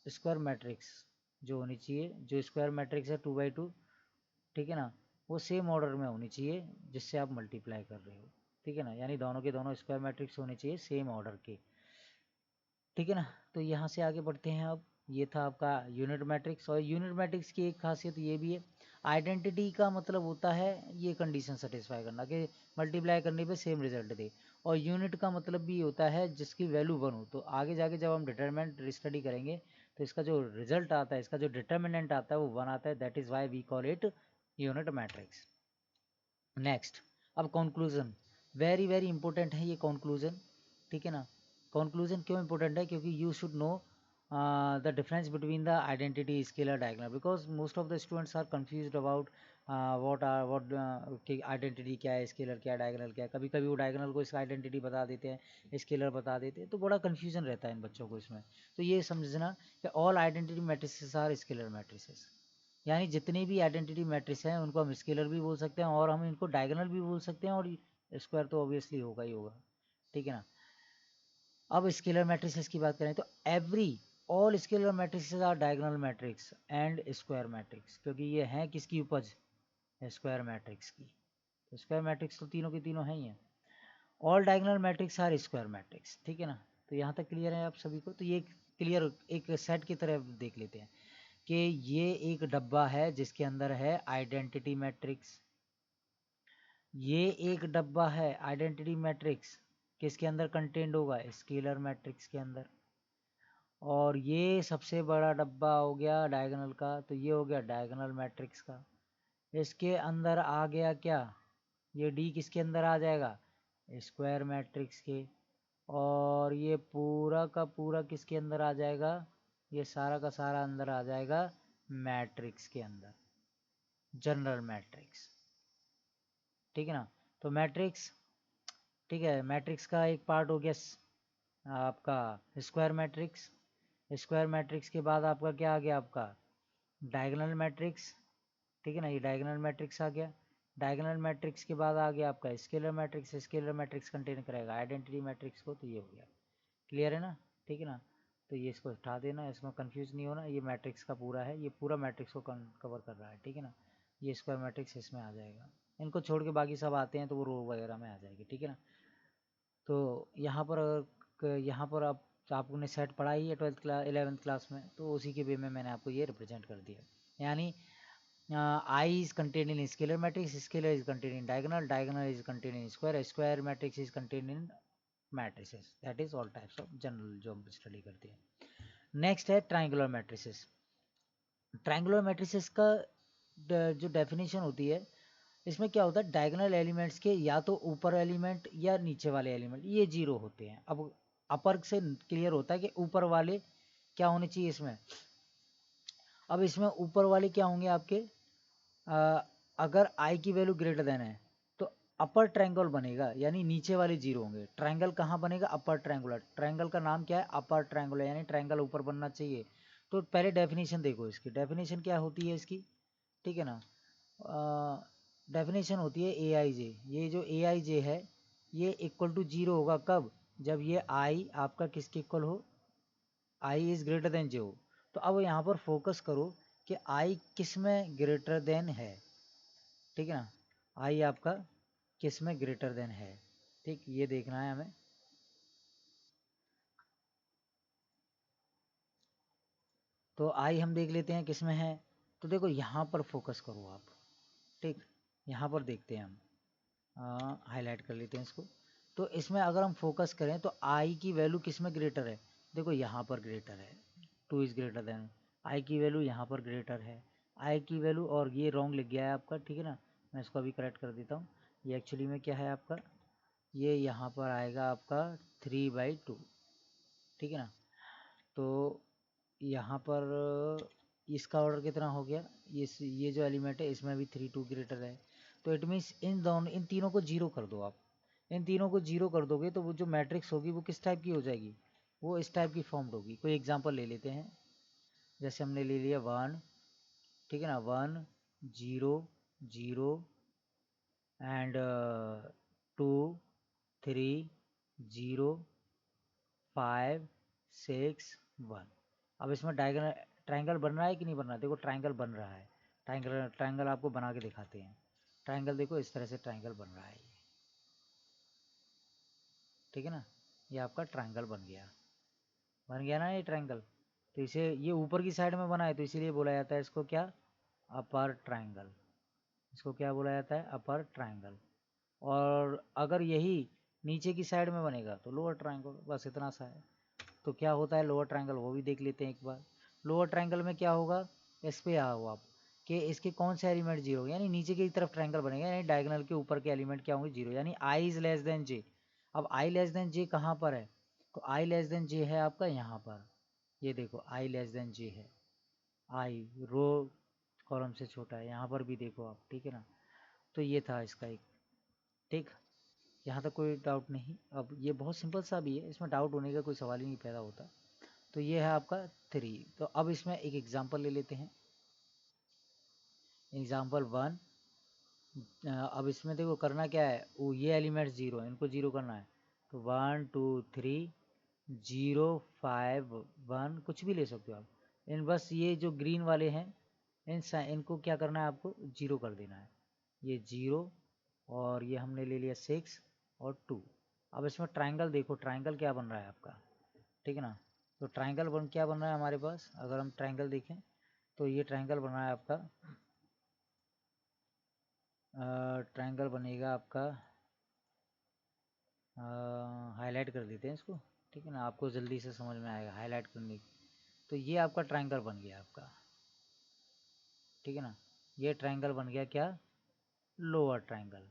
स्क्वायर मैट्रिक्स जो होनी चाहिए, जो स्क्वायर मैट्रिक्स है 2 by 2, ठीक है ना, वो सेम ऑर्डर में होनी चाहिए जिससे आप मल्टीप्लाई कर रहे हो, ठीक है ना। यानी दोनों के दोनों स्क्वायर मैट्रिक्स होने चाहिए सेम ऑर्डर के, ठीक है ना। तो यहाँ से आगे बढ़ते हैं। अब ये था आपका यूनिट मैट्रिक्स, और यूनिट मैट्रिक्स की एक खासियत ये भी है, आइडेंटिटी का मतलब होता है ये कंडीशन सेटिस्फाई करना कि मल्टीप्लाई करने पे सेम रिजल्ट दे, और यूनिट का मतलब भी होता है जिसकी वैल्यू 1 हो। तो आगे जाके जब हम डिटरमिनेंट स्टडी करेंगे तो इसका जो रिजल्ट आता है, इसका जो डिटर्मिनेंट आता है वो 1 आता है। That is why we call it unit matrix. Next, अब कंक्लूजन, वेरी वेरी इंपॉर्टेंट है ये कंक्लूजन, ठीक है ना। कंक्लूजन क्यों इंपॉर्टेंट है? क्योंकि you should know the difference between the identity scalar diagonal, because most of the students are confused about what कि आइडेंटिटी क्या है, स्केलर क्या है, डायगोनल क्या है. कभी कभी वो डायगोनल को इसका आइडेंटिटी बता देते हैं, स्केलर बता देते हैं, तो बड़ा कन्फ्यूजन रहता है इन बच्चों को इसमें. तो ये समझना कि all identity matrices are scalar matrices, यानी जितने भी आइडेंटिटी मैट्रिक्स हैं उनको हम स्केलर भी बोल सकते हैं और हम इनको डायगोनल भी बोल सकते हैं, और स्क्वायर तो ऑब्वियसली होगा ही होगा. ठीक है ना. अब स्केलर मैट्रिसेस की बात करें तो every all scalar matrices are diagonal matrix and square matrix, क्योंकि ये हैं किसकी उपज, स्क्वायर मैट्रिक्स की. तो स्क्वायर मैट्रिक्स तो तीनों के तीनों हैं ही हैं. All diagonal matrix are square matrix. ठीक है ना. तो यहाँ तक क्लियर है आप सभी को. तो ये क्लियर एक सेट की तरह देख लेते हैं कि ये एक डब्बा है जिसके अंदर है आइडेंटिटी मैट्रिक्स. ये एक डब्बा है आइडेंटिटी मैट्रिक्स, किसके अंदर कंटेंड होगा, स्केलर मैट्रिक्स के अंदर. और ये सबसे बड़ा डब्बा हो गया डायगोनल का, तो ये हो गया डायगोनल मैट्रिक्स का. इसके अंदर आ गया क्या, ये डी किसके अंदर आ जाएगा, स्क्वायर मैट्रिक्स के. और ये पूरा का पूरा किसके अंदर आ जाएगा, ये सारा का सारा अंदर आ जाएगा मैट्रिक्स के अंदर, जनरल मैट्रिक्स. ठीक है ना. तो मैट्रिक्स, ठीक है, मैट्रिक्स का एक पार्ट हो गया आपका स्क्वायर मैट्रिक्स. स्क्वायर मैट्रिक्स के बाद आपका क्या आ गया, आपका डायगोनल मैट्रिक्स. ठीक है ना. ये डायगोनल मैट्रिक्स आ गया. डायगोनल मैट्रिक्स के बाद आ गया आपका scalar matrix. Scalar matrix contain करेगा आइडेंटिटी मैट्रिक्स को. तो ये हो गया. क्लियर है ना. ठीक है ना. तो ये इसको हटा देना, इसमें कंफ्यूज नहीं होना. ये मैट्रिक्स का पूरा है, ये पूरा मैट्रिक्स को कवर कर रहा है. ठीक है ना. ये स्क्वायर मैट्रिक्स इसमें आ जाएगा. इनको छोड़ के बाकी सब आते हैं तो वो रो वगैरह में आ जाएगी. ठीक है ना. तो यहाँ पर आप आपने सेट पढ़ा ही है 12th क्लास 11th क्लास में, तो उसी के वे में मैंने आपको ये रिप्रेजेंट कर दिया. यानी I is contained in scalar matrix, scalar is contained in diagonal, diagonal is contained in square, square matrix is contained in matrices. That is all types of general जो हम स्टडी करते हैं. नेक्स्ट है triangular matrices. Triangular matrices का जो definition होती है, इसमें क्या होता है, डायगोनल एलिमेंट्स के या तो ऊपर एलिमेंट या नीचे वाले एलिमेंट ये जीरो होते हैं. अब अपर से क्लियर होता है कि ऊपर वाले क्या होने चाहिए इसमें. अब इसमें ऊपर वाले क्या होंगे आपके, अगर आई की वैल्यू ग्रेटर देन है तो अपर ट्रायंगल बनेगा, यानी नीचे वाले जीरो होंगे. ट्रायंगल कहाँ बनेगा, अपर ट्रायंगुलर. ट्रायंगल का नाम क्या है, अपर ट्रायंगुलर, यानी ट्रायंगल ऊपर बनना चाहिए. तो पहले डेफिनेशन देखो, इसकी डेफिनेशन क्या होती है इसकी. ठीक है ना. डेफिनेशन होती है ए आई जे. ये जो ए आई जे है ये इक्वल टू जीरो होगा कब, जब ये आई आपका किसके इक्वल हो, आई इज ग्रेटर देन जे हो. तो अब यहाँ पर फोकस करो कि आई किस में ग्रेटर देन है. ठीक है ना. आई आपका किस में ग्रेटर देन है. ठीक, ये देखना है हमें. तो आई हम देख लेते हैं किस में है. तो देखो यहाँ पर फोकस करो आप. ठीक, यहाँ पर देखते हैं हम, हाईलाइट कर लेते हैं इसको. तो इसमें अगर हम फोकस करें तो आई की वैल्यू किस में ग्रेटर है, देखो यहाँ पर ग्रेटर है. टू इज़ ग्रेटर देन, आई की वैल्यू यहाँ पर ग्रेटर है. आई की वैल्यू, और ये रॉन्ग लिख गया है आपका. ठीक है ना. मैं इसको अभी करेक्ट कर देता हूँ. ये एक्चुअली में क्या है आपका, ये यहाँ पर आएगा आपका 3/2. ठीक है ना. तो यहाँ पर इसका ऑर्डर कितना हो गया, ये जो एलिमेंट है इसमें भी 3 2 ग्रेटर है. तो इट मीन्स इन तीनों को जीरो कर दो आप. इन तीनों को जीरो कर दोगे तो वो जो मैट्रिक्स होगी वो किस टाइप की हो जाएगी, वो इस टाइप की फॉर्म्ड होगी. कोई एग्जांपल ले लेते हैं. जैसे हमने ले लिया 1. ठीक है ना. 1 0 0 एंड 2 3 0 5 6 1. अब इसमें डायगोनल ट्रायंगल बन रहा है कि नहीं बन रहा है, देखो ट्रायंगल बन रहा है. ट्रायंगल ट्रायंगल आपको बना के दिखाते हैं. ट्रायंगल देखो इस तरह से ट्रायंगल बन रहा है ये. ठीक है ना. ये आपका ट्रायंगल बन गया ना ये ट्रायंगल. तो इसे ये ऊपर की साइड में बना है तो इसीलिए बोला जाता है इसको क्या, अपर ट्रायंगल. इसको क्या बोला जाता है, अपर ट्रायंगल. और अगर यही नीचे की साइड में बनेगा तो लोअर ट्रायंगल. बस इतना सा है. तो क्या होता है लोअर ट्रायंगल, वो भी देख लेते हैं एक बार. लोअर ट्रायंगल में क्या होगा, इस पे आओ आप, कि इसके कौन से एलिमेंट जीरो, यानी नीचे की तरफ ट्रायंगल बनेगा, यानी डायगोनल के ऊपर के एलिमेंट क्या होंगे, जीरो, यानी आई इज लेस देन जे. अब आई लेस देन जे कहाँ पर है, तो आई लेस देन जे है आपका यहाँ पर. ये देखो आई लेस देन जे है, आई रो कॉलम से छोटा है, यहाँ पर भी देखो आप, ठीक है ना। तो ये था इसका एक, ठीक, यहाँ तक कोई डाउट नहीं। अब ये बहुत सिंपल सा भी है, इसमें डाउट होने का कोई सवाल ही नहीं पैदा होता। तो ये है आपका 3। तो अब इसमें एक एग्जांपल ले लेते हैं, एग्जांपल 1। अब इसमें देखो करना क्या है, वो ये एलिमेंट 0 है, इनको 0 करना है। तो 1 2 3 0 5 1 कुछ भी ले सकते हो आप। इन बस ये जो ग्रीन वाले हैं इनको क्या करना है, आपको 0 कर देना है। ये 0 और ये हमने ले लिया 6 और 2। अब इसमें ट्राइंगल देखो, ट्राइंगल क्या बन रहा है आपका, ठीक है ना। तो ट्राइंगल क्या बन रहा है हमारे पास, अगर हम ट्राइंगल देखें तो ये ट्राइंगल बन रहा है आपका, ट्राइंगल बनेगा आपका, हाईलाइट कर देते हैं इसको, ठीक है ना, आपको जल्दी से समझ में आएगा हाईलाइट करने की। तो ये आपका ट्राइंगल बन गया आपका, ठीक है ना। ये ट्राइंगल बन गया क्या, लोअर ट्राइंगल,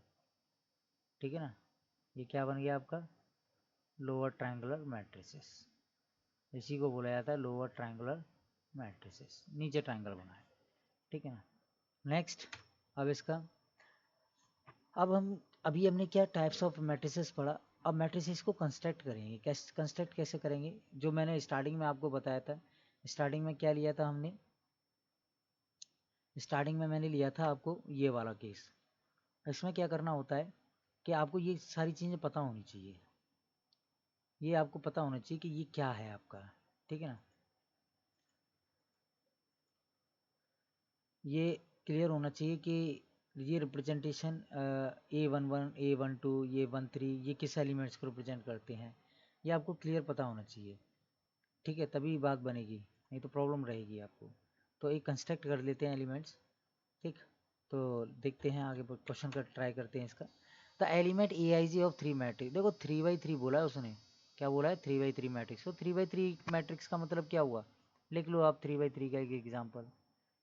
ठीक है ना। ये क्या बन गया आपका, लोअर ट्राइंगुलर मैट्रिसेस, इसी को बोला जाता है लोअर ट्राइंगुलर मैट्रिसेस, नीचे ट्राइंगल बना है, ठीक है ना। नेक्स्ट, अब इसका, अब हम अभी हमने क्या टाइप्स ऑफ मैट्रिसेस पढ़ा। अब मैट्रिसेस को कंस्ट्रक्ट करेंगे, कैसे कंस्ट्रक्ट कैसे करेंगे, जो मैंने स्टार्टिंग में आपको बताया था। स्टार्टिंग में क्या लिया था हमने, स्टार्टिंग में मैंने लिया था आपको ये वाला केस। इसमें क्या करना होता है कि आपको ये सारी चीज़ें पता होनी चाहिए, ये आपको पता होना चाहिए कि ये क्या है आपका, ठीक है ना। ये क्लियर होना चाहिए कि ये रिप्रेजेंटेशन A11 A12 ये 13 ये किस एलिमेंट्स को रिप्रेजेंट करते हैं, ये आपको क्लियर पता होना चाहिए, ठीक है, तभी बात बनेगी, नहीं तो प्रॉब्लम रहेगी आपको। तो एक कंस्ट्रक्ट कर लेते हैं एलिमेंट्स, ठीक। तो देखते हैं आगे क्वेश्चन का ट्राई करते हैं इसका। The element AIJ of 3 matrix, देखो 3×3 बोला है उसने, क्या बोला है 3×3 मैट्रिक्स। तो 3×3 मैट्रिक्स का मतलब क्या हुआ, लिख लो आप 3×3 का एक एग्जाम्पल,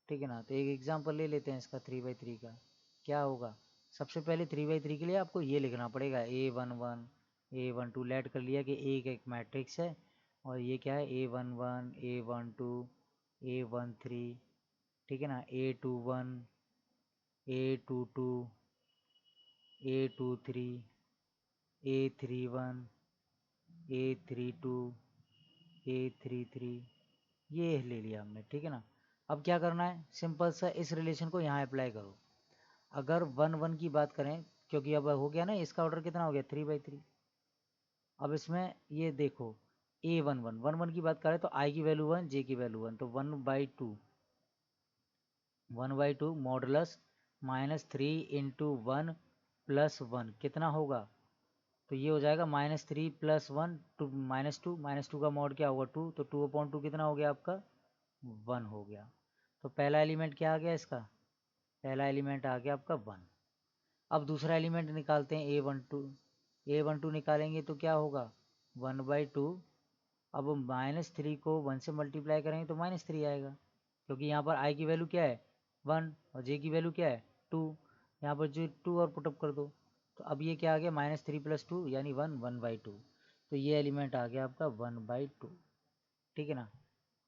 ठीक है ना। तो एक एग्जाम्पल ले लेते हैं इसका 3×3 का, क्या होगा। सबसे पहले 3×3 के लिए आपको ये लिखना पड़ेगा A11 A12, लेट कर लिया कि एक मैट्रिक्स है, और ये क्या है A11 A12 A13, ठीक है ना, A21 A22 A23 A31 A32 A33, ये ले लिया हमने, ठीक है ना। अब क्या करना है, सिंपल सा इस रिलेशन को यहाँ अप्लाई करो। अगर 1 1 की बात करें, क्योंकि अब हो गया ना इसका ऑर्डर कितना हो गया 3×3। अब इसमें ये देखो A11 की बात करें तो I की वैल्यू 1 J की वैल्यू 1, तो 1/2 मॉडुलस -3 × 1 + 1 कितना होगा, तो ये हो जाएगा -3 + 1 टू -2 का मॉड क्या होगा 2, तो 2/2 कितना हो गया आपका 1 हो गया। तो पहला एलिमेंट क्या आ गया इसका, पहला एलिमेंट आ गया आपका 1। अब दूसरा एलिमेंट निकालते हैं A12 निकालेंगे तो क्या होगा 1/2। अब -3 को 1 से मल्टीप्लाई करेंगे तो -3 आएगा, क्योंकि यहाँ पर I की वैल्यू क्या है 1 और J की वैल्यू क्या है 2, यहाँ पर जो 2 और पुटअप कर दो। तो अब ये क्या आ गया -3 + 2 यानी 1/2। तो ये एलिमेंट आ गया आपका 1/2, ठीक है ना।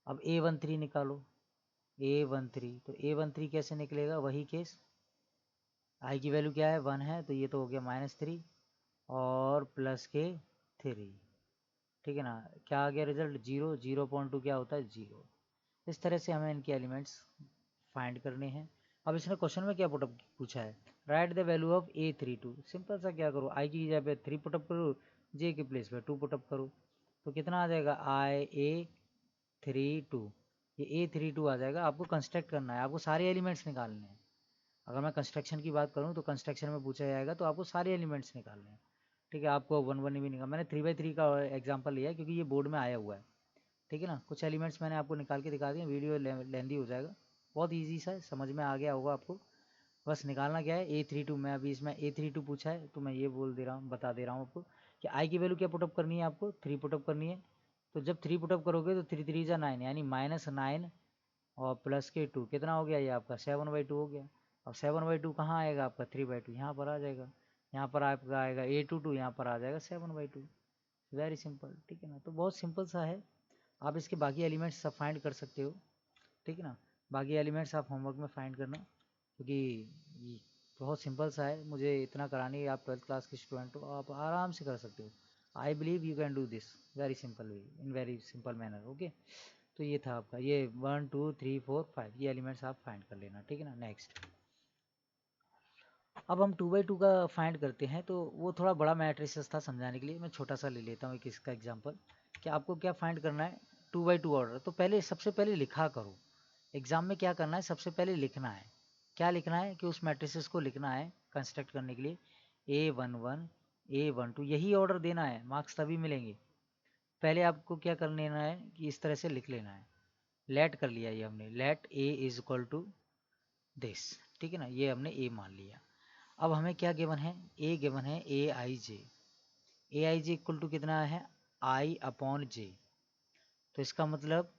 अब A13 निकालो, A13, तो A13 कैसे निकलेगा, वही केस, I की वैल्यू क्या है 1 है, तो ये तो हो गया -3 और प्लस के 3, ठीक है ना। क्या आ गया रिजल्ट 0, 0.2 क्या होता है 0। इस तरह से हमें इनके एलिमेंट्स फाइंड करने हैं। अब इसने क्वेश्चन में क्या पुटअप पूछा है, right the value of A32। Simple सा क्या करो, I की जगह पे 3 पुटअप करो, J के प्लेस पे 2 पुटअप करो, तो कितना आ जाएगा A32, ये A32 आ जाएगा। आपको कंस्ट्रक्ट करना है, आपको सारे एलिमेंट्स निकालने हैं। अगर मैं कंस्ट्रक्शन की बात करूँ तो कंस्ट्रक्शन में पूछा जाएगा तो आपको सारे एलिमेंट्स निकालने हैं, ठीक है। आपको 1 1 भी निकाल, मैंने 3×3 का एग्जाम्पल लिया है क्योंकि ये बोर्ड में आया हुआ है, ठीक है ना। कुछ एलिमेंट्स मैंने आपको निकाल के दिखा दिए, वीडियो लेंदी हो जाएगा, बहुत ईजी सा है, समझ में आ गया होगा आपको। बस निकालना क्या है A32, मैं अभी इसमें A32 पूछा है तो मैं ये बोल दे रहा हूँ, बता दे रहा हूँ आपको कि I की वैल्यू क्या पुटअप करनी है, आपको 3 पुटअप करनी है। तो जब 3 पुटअप करोगे तो 3 3 जा 9 यानी -9 और प्लस के 2 कितना हो गया, ये आपका 7/2 हो गया। अब 7/2 कहाँ आएगा आपका 3/2 यहाँ पर आ जाएगा, यहाँ पर आपका आएगा A22, यहाँ पर आ जाएगा 7/2। वेरी सिंपल, ठीक है ना। तो बहुत सिंपल सा है, आप इसके बाकी एलिमेंट्स सब फाइंड कर सकते हो, ठीक है ना। बाकी एलिमेंट्स आप होमवर्क में फाइंड करना, क्योंकि ये बहुत सिंपल सा है, मुझे इतना करानी है। आप 12th क्लास के स्टूडेंट हो, आप आराम से कर सकते हो। I believe you can do this very simple way, in very simple manner. Okay, तो ये था आपका, ये 1 2 3 4 5 ये एलिमेंट्स आप फाइंड कर लेना, ठीक है ना। नेक्स्ट, अब हम 2x2 का फाइंड करते हैं, तो वो थोड़ा बड़ा मैट्रिसेस था, समझाने के लिए मैं छोटा सा ले लेता हूँ एक इसका एग्जांपल, कि आपको क्या फाइंड करना है 2x2 ऑर्डर। तो पहले सबसे पहले लिखा करो, एग्जाम में क्या करना है, सबसे पहले लिखना है। क्या लिखना है कि उस मैट्रिसेस को लिखना है कंस्ट्रक्ट करने के लिए, A11 A12 यही ऑर्डर देना है, मार्क्स तभी मिलेंगे। पहले आपको क्या कर लेना है कि इस तरह से लिख लेना है। लेट कर लिया ये हमने, let A is equal to this, ठीक है ना, ये हमने A मान लिया। अब हमें क्या गिवन है, A गिवन है ए आई जे इक्वल टू कितना है, I अपॉन जे। तो इसका मतलब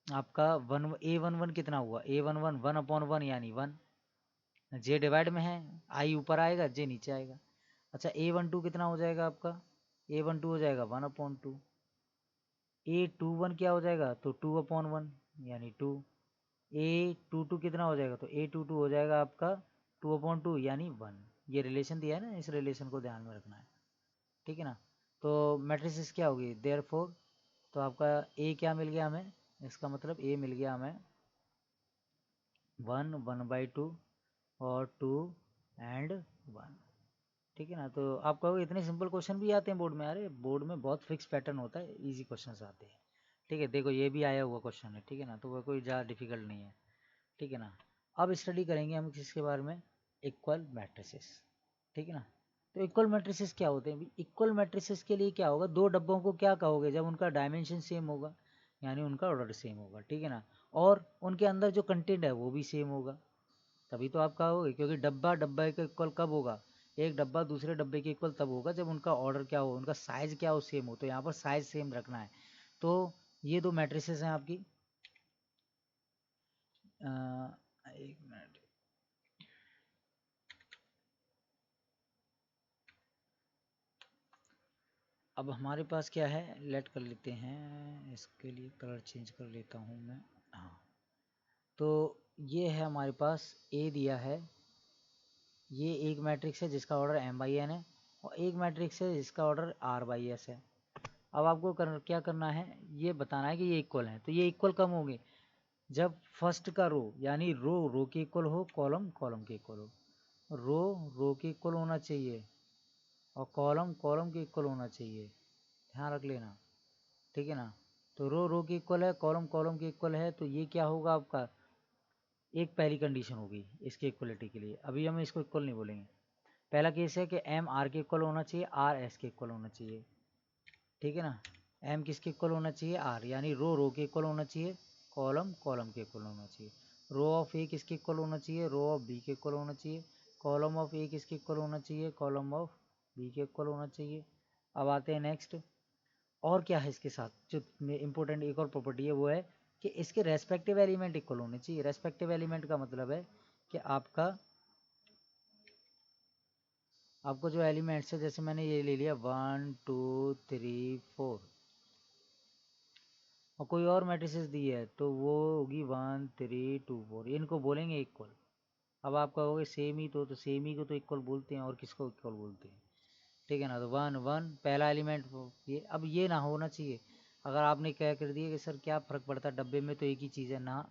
आपका A11 कितना हुआ, A11 1/1 यानी 1, जे डिवाइड में है, आई ऊपर आएगा जे नीचे आएगा। अच्छा A12 कितना हो जाएगा आपका, A12 हो जाएगा 1/2। A21 क्या हो जाएगा, तो 2/1 यानी 2। A22 कितना हो जाएगा, तो A22 हो जाएगा आपका 2/2 यानी 1। ये रिलेशन दिया है ना, इस रिलेशन को ध्यान में रखना है, ठीक है ना। तो मैट्रिसेस क्या होगी देयरफॉर, तो आपका A क्या मिल गया हमें, इसका मतलब A मिल गया हमें 1 1/2 और 2 एंड 1, ठीक है ना। तो आप कहोगे इतने सिंपल क्वेश्चन भी आते हैं बोर्ड में, अरे बोर्ड में बहुत फिक्स पैटर्न होता है, इजी क्वेश्चन आते हैं, ठीक है। देखो ये भी आया हुआ क्वेश्चन है, ठीक है ना, तो वो कोई ज़्यादा डिफिकल्ट नहीं है, ठीक है ना। अब स्टडी करेंगे हम किसके बारे में, इक्वल मैट्रिसेस, ठीक है ना। तो इक्वल मैट्रिसेस क्या होते हैं, इक्वल मैट्रिसेस के लिए क्या होगा, दो डब्बों को क्या कहोगे, जब उनका डायमेंशन सेम होगा, यानी उनका ऑर्डर सेम होगा, ठीक है ना, और उनके अंदर जो कंटेंट है वो भी सेम होगा, तभी तो आप कहोगे। क्योंकि डब्बा डब्बा के इक्वल कब होगा, एक डब्बा दूसरे डब्बे के इक्वल तब होगा जब उनका ऑर्डर क्या हो, उनका साइज क्या हो, सेम हो। तो यहाँ पर साइज सेम रखना है। तो ये दो मैट्रिसेस हैं आपकी, एक मिनट, अब हमारे पास क्या है, लेट कर लेते हैं, इसके लिए कलर चेंज कर लेता हूँ मैं। हाँ, तो ये है हमारे पास ए दिया है, ये एक मैट्रिक्स है जिसका ऑर्डर m/n है, और एक मैट्रिक्स है जिसका ऑर्डर r/s है। अब आपको क्या करना है, ये बताना है कि ये इक्वल है। तो ये इक्वल कब होंगे, जब फर्स्ट का रो यानी रो के इक्वल हो, कॉलम कॉलम के इक्वल हो। रो के इक्वल होना चाहिए और कॉलम कॉलम के इक्वल होना चाहिए, ध्यान रख लेना, ठीक है ना। तो रो के इक्वल है, कॉलम कॉलम के इक्वल है, तो ये क्या होगा आपका, एक पहली कंडीशन होगी इसके इक्वलिटी के लिए। अभी हम इसको इक्वल नहीं बोलेंगे। पहला केस है कि एम आर के इक्वल होना चाहिए, आर एस के इक्वल होना चाहिए, ठीक है ना। एम किसके इक्वल होना चाहिए, आर, यानी रो के इक्वल होना चाहिए, कॉलम कॉलम के इक्वल होना चाहिए। रो ऑफ ए किसके इक्वल होना चाहिए, रो ऑफ बी के इक्वल होना चाहिए। कॉलम ऑफ ए किसके इक्वल होना चाहिए, कॉलम ऑफ बी के इक्वल होना चाहिए। अब आते हैं नेक्स्ट, और क्या है इसके साथ जो इंपॉर्टेंट एक और प्रॉपर्टी है, वो है कि इसके रेस्पेक्टिव एलिमेंट इक्वल होने चाहिए। रेस्पेक्टिव एलिमेंट का मतलब है कि आपको जो एलिमेंट्स है, जैसे मैंने ये ले लिया 1 2 3 4, और कोई और मैट्रिसेस दी है तो वो होगी 1 3 2 4, इनको बोलेंगे इक्वल। अब आप कहोगे सेम ही तो सेम ही को तो इक्वल बोलते हैं, और किसको इक्वल बोलते हैं, ठीक है ना। तो 1 1 पहला एलिमेंट ये, अब ये ना होना चाहिए। अगर आपने क्या कर दिया कि सर क्या फ़र्क पड़ता है, डब्बे में तो एक ही चीज़ है ना,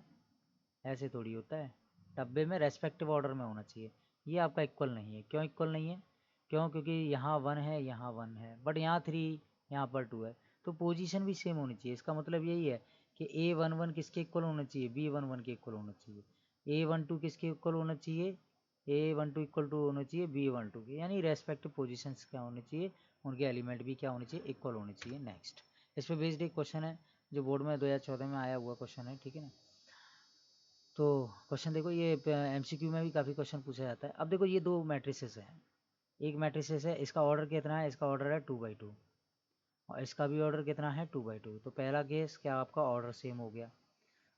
ऐसे थोड़ी होता है। डब्बे में रेस्पेक्टिव ऑर्डर में होना चाहिए। ये आपका इक्वल नहीं है, क्यों इक्वल नहीं है, क्यों, क्योंकि यहाँ 1 है, यहाँ 1 है, बट यहाँ 3, यहाँ पर 2 है, तो पोजीशन भी सेम होनी चाहिए। इसका मतलब यही है कि A11 किसके इक्वल होना चाहिए, B11 के इक्वल होना चाहिए। A12 किसके इक्वल होना चाहिए, A12 इक्वल टू होना चाहिए B12 के, यानी रेस्पेक्टिव पोजीशंस क्या होने चाहिए, उनके एलिमेंट भी क्या होने चाहिए, इक्वल होने चाहिए। नेक्स्ट, इस पर बेस्ड एक क्वेश्चन है जो बोर्ड में 2014 में आया हुआ क्वेश्चन है, ठीक है ना। तो क्वेश्चन देखो, ये MCQ में भी काफ़ी क्वेश्चन पूछा जाता है। अब देखो ये दो मैट्रिसेस हैं, एक मैट्रिसेस है, इसका ऑर्डर कितना है, इसका ऑर्डर है 2/2, और इसका भी ऑर्डर कितना है 2/2। तो पहला केस क्या, आपका ऑर्डर सेम हो गया।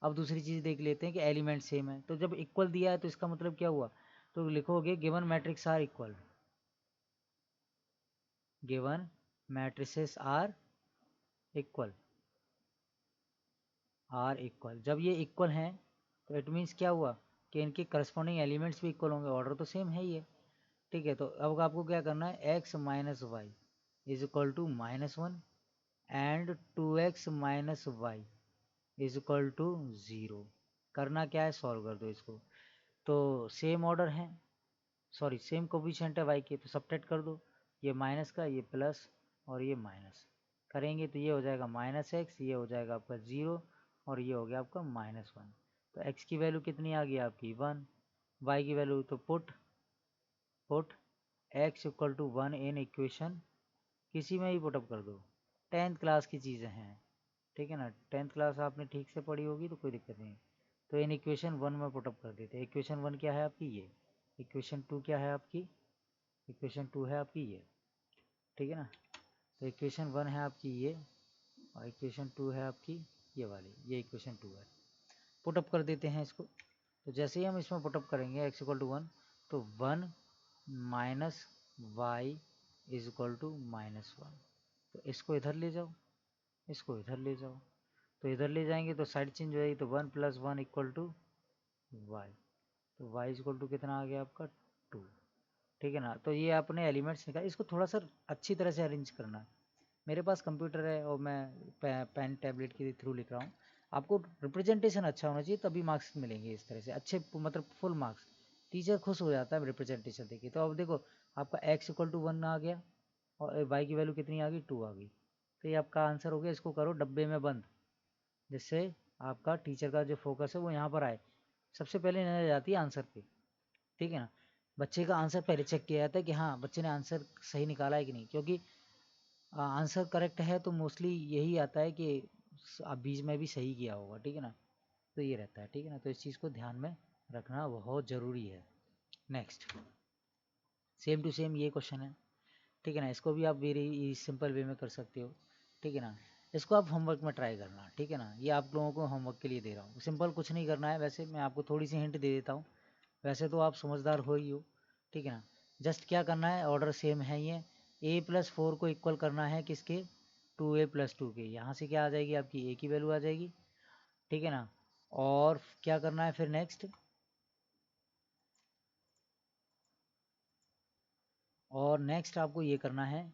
अब दूसरी चीज़ देख लेते हैं कि एलिमेंट सेम है। तो जब इक्वल दिया है तो इसका मतलब क्या हुआ, तो लिखोगे given matrix are equal, given matrices are equal, are equal, जब ये इक्वल हैं तो इट मीन्स क्या हुआ कि इनके करस्पॉन्डिंग एलिमेंट्स भी इक्वल होंगे, ऑर्डर तो सेम है ही है। ठीक है, तो अब आपको क्या करना है, x minus y is equal to -1 and 2x minus y is equal to 0। करना क्या है, सॉल्व कर दो इसको। तो सेम ऑर्डर है, सॉरी सेम कोफिशिएंट है y के, तो सब्ट्रैक्ट कर दो, ये माइनस का ये प्लस और ये माइनस करेंगे तो ये हो जाएगा -x, ये हो जाएगा आपका 0 और ये हो गया आपका -1। तो x की वैल्यू कितनी आ गई आपकी 1, y की वैल्यू तो put x equal to 1 in equation, किसी में भी पुटअप कर दो, 10th क्लास की चीज़ें हैं, ठीक है ना, 10th क्लास आपने ठीक से पढ़ी होगी तो कोई दिक्कत नहीं। तो इन इक्वेशन 1 में पुटअप कर देते हैं। इक्वेशन 1 क्या है आपकी ये, इक्वेशन 2 क्या है आपकी, इक्वेशन 2 है आपकी ये, ठीक है ना। तो इक्वेशन 1 है आपकी ये और इक्वेशन 2 है आपकी ये वाली, ये इक्वेशन 2 है। पुटअप कर देते हैं इसको। तो जैसे ही हम इसमें पुटअप करेंगे x इक्वल टू 1, तो 1 minus y is equal to -1। तो इसको इधर ले जाओ, इसको इधर ले जाओ, तो इधर ले जाएंगे तो साइड चेंज हो जाएगी, तो 1 + 1 इक्वल टू वाई। तो वाई इज इक्वल टू कितना आ गया आपका 2, ठीक है ना। तो ये आपने एलिमेंट्स निकाल, इसको थोड़ा सा अच्छी तरह से अरेंज करना है। मेरे पास कंप्यूटर है और मैं पेन टैबलेट के थ्रू लिख रहा हूँ। आपको रिप्रेजेंटेशन अच्छा होना चाहिए तभी मार्क्स मिलेंगे इस तरह से अच्छे, मतलब फुल मार्क्स। टीचर खुश हो जाता है रिप्रेजेंटेशन देखिए। तो अब देखो आपका x इक्वल टू 1 आ गया और y की वैल्यू कितनी आ गई 2 आ गई। तो ये आपका आंसर हो गया। इसको करो डब्बे में बंद, जिससे आपका टीचर का जो फोकस है वो यहाँ पर आए। सबसे पहले नजर जाती है आंसर पे, ठीक है ना। बच्चे का आंसर पहले चेक किया जाता है कि हाँ बच्चे ने आंसर सही निकाला है कि नहीं, क्योंकि आंसर करेक्ट है तो मोस्टली यही आता है कि आप बीच में भी सही किया होगा, ठीक है ना। तो ये रहता है, ठीक है ना। तो इस चीज़ को ध्यान में रखना बहुत ज़रूरी है। नेक्स्ट सेम टू सेम ये क्वेश्चन है, ठीक है ना। इसको भी आप वेरी सिंपल वे में कर सकते हो, ठीक है ना। इसको आप होमवर्क में ट्राई करना, ठीक है ना। ये आप लोगों को होमवर्क के लिए दे रहा हूँ, सिंपल कुछ नहीं करना है। वैसे मैं आपको थोड़ी सी हिंट दे देता हूँ, वैसे तो आप समझदार हो ही हो, ठीक है ना। जस्ट क्या करना है, ऑर्डर सेम है, ये a+4 को इक्वल करना है किसके, 2a+2 के। यहाँ से क्या आ जाएगी आपकी a की वैल्यू आ जाएगी, ठीक है ना। और क्या करना है फिर नेक्स्ट, और नेक्स्ट आपको ये करना है,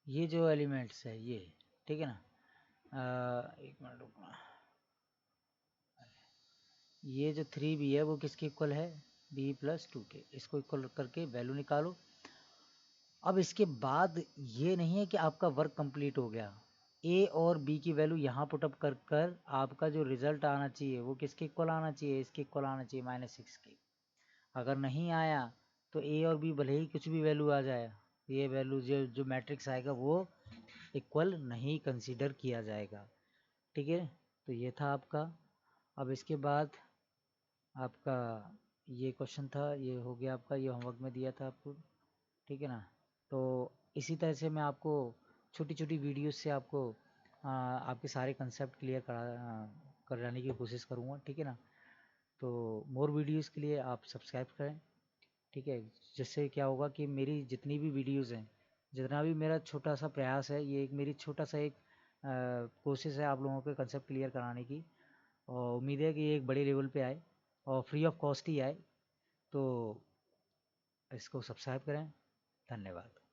ये जो एलिमेंट्स है ये, ठीक है ना। एक मिनट रुकना, ये जो 3b है वो किसके इक्वल है, b+2 के। इसको इक्वल करके वैल्यू निकालो। अब इसके बाद ये नहीं है कि आपका वर्क कंप्लीट हो गया, ए और बी की वैल्यू यहाँ पुटअप कर कर आपका जो रिजल्ट आना चाहिए वो किसके इक्वल आना चाहिए, इसके इक्वल आना चाहिए -6 के। अगर नहीं आया तो ए और बी भले ही कुछ भी वैल्यू आ जाए, ये वैल्यू जो जो मैट्रिक्स आएगा वो इक्वल नहीं कंसीडर किया जाएगा, ठीक है। तो ये था आपका। अब इसके बाद आपका ये क्वेश्चन था, ये हो गया आपका, ये होमवर्क में दिया था आपको, ठीक है ना। तो इसी तरह से मैं आपको छोटी छोटी वीडियोस से आपको आपके सारे कंसेप्ट क्लियर कराने की कोशिश करूँगा, ठीक है ना। तो मोर वीडियोस के लिए आप सब्सक्राइब करें, ठीक है। जिससे क्या होगा कि मेरी जितनी भी वीडियोस हैं, जितना भी मेरा छोटा सा प्रयास है, ये एक मेरी छोटा सा एक कोशिश है आप लोगों के कंसेप्ट क्लियर कराने की। और उम्मीद है कि ये एक बड़े लेवल पे आए और फ्री ऑफ कॉस्ट ही आए। तो इसको सब्सक्राइब करें। धन्यवाद।